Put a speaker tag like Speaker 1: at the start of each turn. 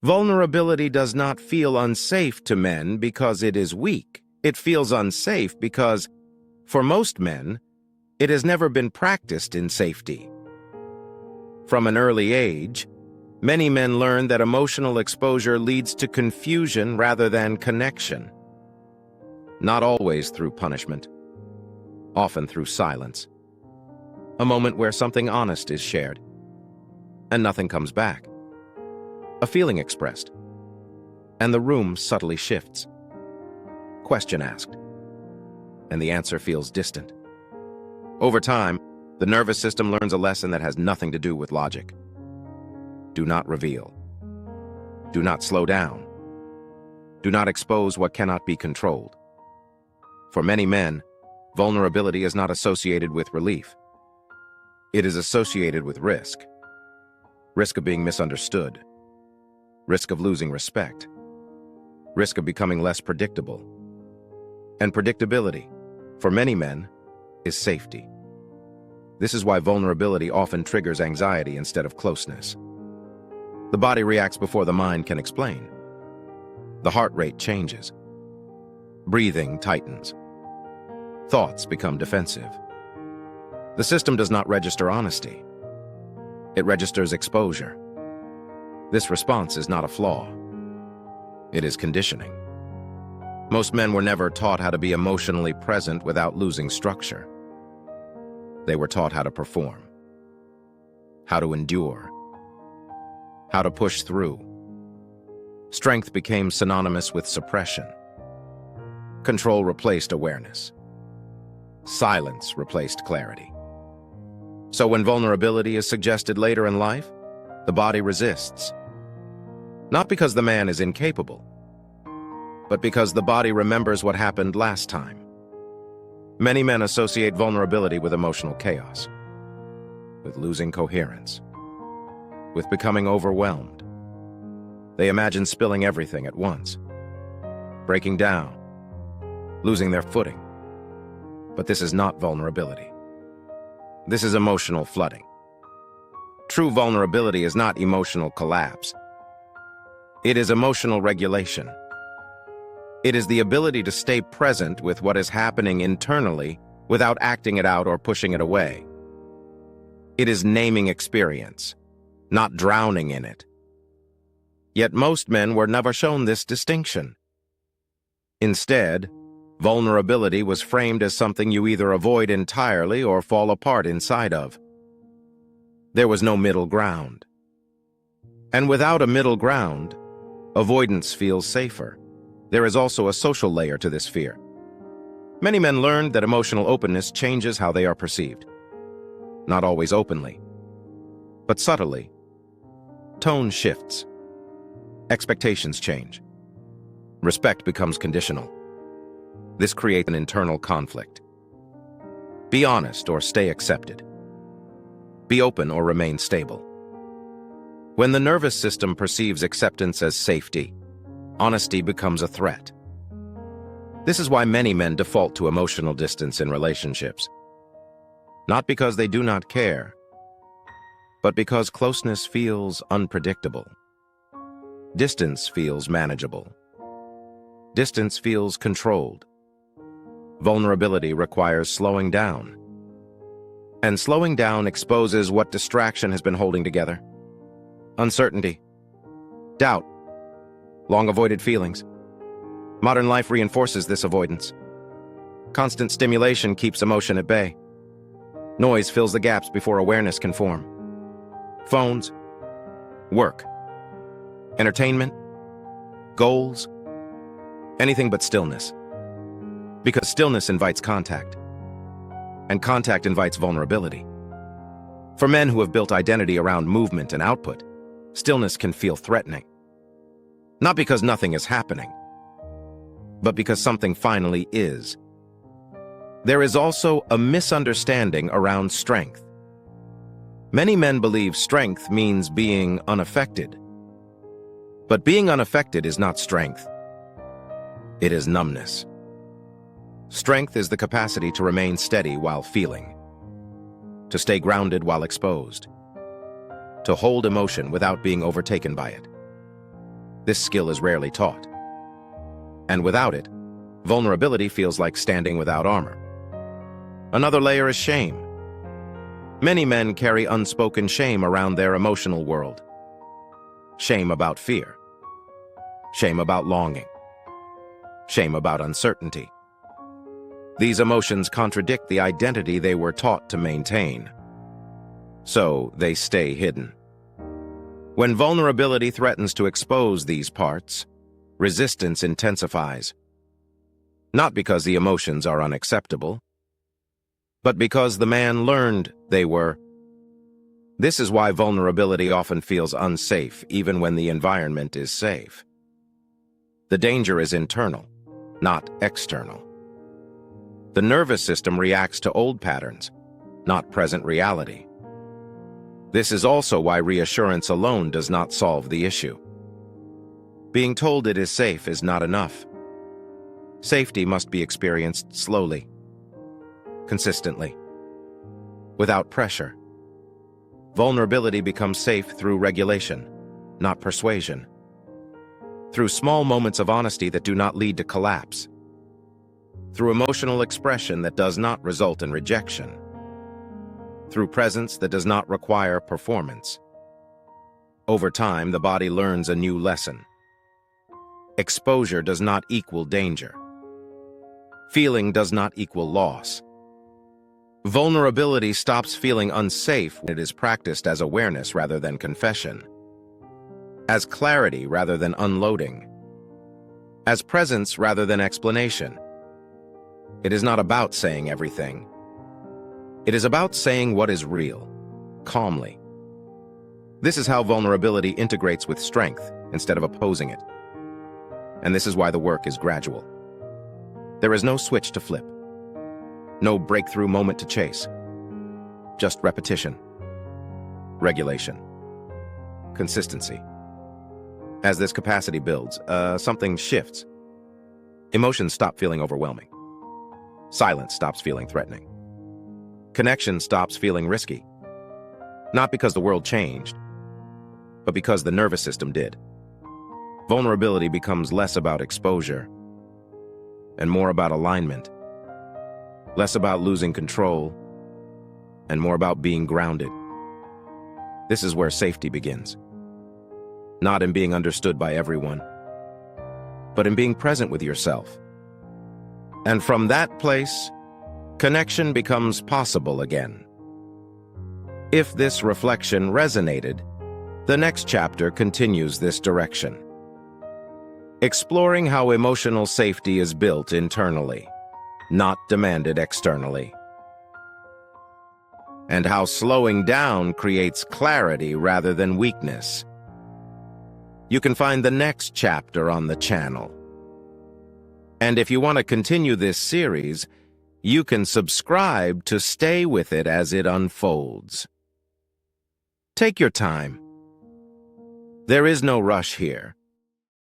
Speaker 1: Vulnerability does not feel unsafe to men because it is weak. It feels unsafe because, for most men, it has never been practiced in safety. From an early age, many men learn that emotional exposure leads to confusion rather than connection. Not always through punishment, often through silence. A moment where something honest is shared, and nothing comes back. A feeling expressed, and the room subtly shifts. Question asked, and the answer feels distant. Over time, the nervous system learns a lesson that has nothing to do with logic. Do not reveal. Do not slow down. Do not expose what cannot be controlled. For many men, vulnerability is not associated with relief. It is associated with risk. Risk of being misunderstood. Risk of losing respect. Risk of becoming less predictable. And predictability, for many men, is safety. This is why vulnerability often triggers anxiety instead of closeness. The body reacts before the mind can explain. The heart rate changes. Breathing tightens. Thoughts become defensive. The system does not register honesty. It registers exposure. This response is not a flaw. It is conditioning. Most men were never taught how to be emotionally present without losing structure. They were taught how to perform, how to endure, how to push through. Strength became synonymous with suppression. Control replaced awareness. Silence replaced clarity. So when vulnerability is suggested later in life, the body resists. Not because the man is incapable, but because the body remembers what happened last time. Many men associate vulnerability with emotional chaos, with losing coherence, with becoming overwhelmed. They imagine spilling everything at once, breaking down, losing their footing. But this is not vulnerability. This is emotional flooding. True vulnerability is not emotional collapse. It is emotional regulation. It is the ability to stay present with what is happening internally without acting it out or pushing it away. It is naming experience, not drowning in it. Yet most men were never shown this distinction. Instead, vulnerability was framed as something you either avoid entirely or fall apart inside of. There was no middle ground. And without a middle ground, avoidance feels safer. There is also a social layer to this fear. Many men learned that emotional openness changes how they are perceived. Not always openly, but subtly. Tone shifts. Expectations change. Respect becomes conditional. This creates an internal conflict. Be honest or stay accepted. Be open or remain stable. When the nervous system perceives acceptance as safety, honesty becomes a threat. This is why many men default to emotional distance in relationships. Not because they do not care, but because closeness feels unpredictable. Distance feels manageable. Distance feels controlled. Vulnerability requires slowing down. And slowing down exposes what distraction has been holding together. Uncertainty, doubt, long-avoided feelings. Modern life reinforces this avoidance. Constant stimulation keeps emotion at bay. Noise fills the gaps before awareness can form. Phones, work, entertainment, goals, anything but stillness. Because stillness invites contact, and contact invites vulnerability. For men who have built identity around movement and output, stillness can feel threatening. Not because nothing is happening, but because something finally is. There is also a misunderstanding around strength. Many men believe strength means being unaffected. But being unaffected is not strength. It is numbness. Strength is the capacity to remain steady while feeling, to stay grounded while exposed, to hold emotion without being overtaken by it. This skill is rarely taught. And without it, vulnerability feels like standing without armor. Another layer is shame. Many men carry unspoken shame around their emotional world. Shame about fear. Shame about longing. Shame about uncertainty. These emotions contradict the identity they were taught to maintain. So they stay hidden. When vulnerability threatens to expose these parts, resistance intensifies. Not because the emotions are unacceptable, but because the man learned they were. This is why vulnerability often feels unsafe, even when the environment is safe. The danger is internal, not external. The nervous system reacts to old patterns, not present reality. This is also why reassurance alone does not solve the issue. Being told it is safe is not enough. Safety must be experienced slowly, consistently, without pressure. Vulnerability becomes safe through regulation, not persuasion. Through small moments of honesty that do not lead to collapse. Through emotional expression that does not result in rejection. Through presence that does not require performance. Over time, the body learns a new lesson. Exposure does not equal danger. Feeling does not equal loss. Vulnerability stops feeling unsafe when it is practiced as awareness rather than confession. As clarity rather than unloading. As presence rather than explanation. It is not about saying everything. It is about saying what is real, calmly. This is how vulnerability integrates with strength instead of opposing it. And this is why the work is gradual. There is no switch to flip. No breakthrough moment to chase. Just repetition. Regulation. Consistency. As this capacity builds, something shifts. Emotions stop feeling overwhelming. Silence stops feeling threatening. Connection stops feeling risky. Not because the world changed, but because the nervous system did. Vulnerability becomes less about exposure and more about alignment. Less about losing control and more about being grounded. This is where safety begins. Not in being understood by everyone, but in being present with yourself. And from that place, connection becomes possible again. If this reflection resonated, the next chapter continues this direction. Exploring how emotional safety is built internally, not demanded externally. And how slowing down creates clarity rather than weakness. You can find the next chapter on the channel. And if you want to continue this series, you can subscribe to stay with it as it unfolds. Take your time. There is no rush here.